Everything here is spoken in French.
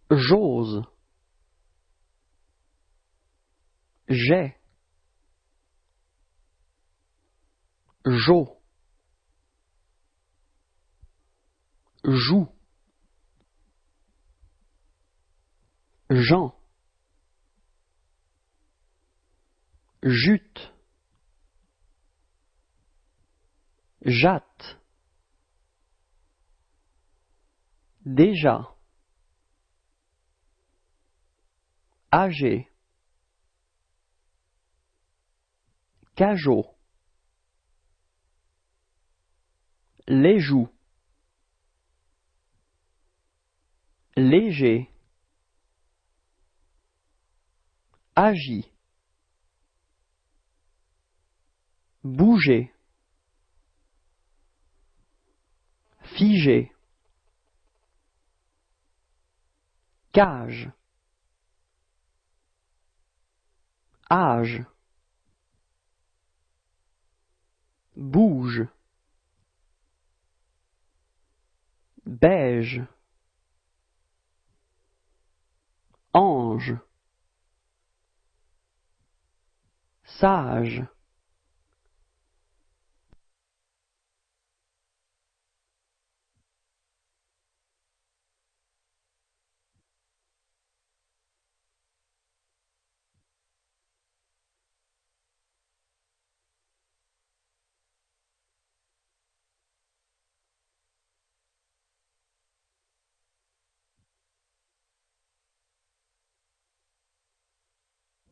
j'ose, j'ai, j'eau, joue, Jean, jute, jatte, déjà, âgé, cajot, les joues, léger, agit, bouger, figé, cage, âge, bouge, beige, ange, sage.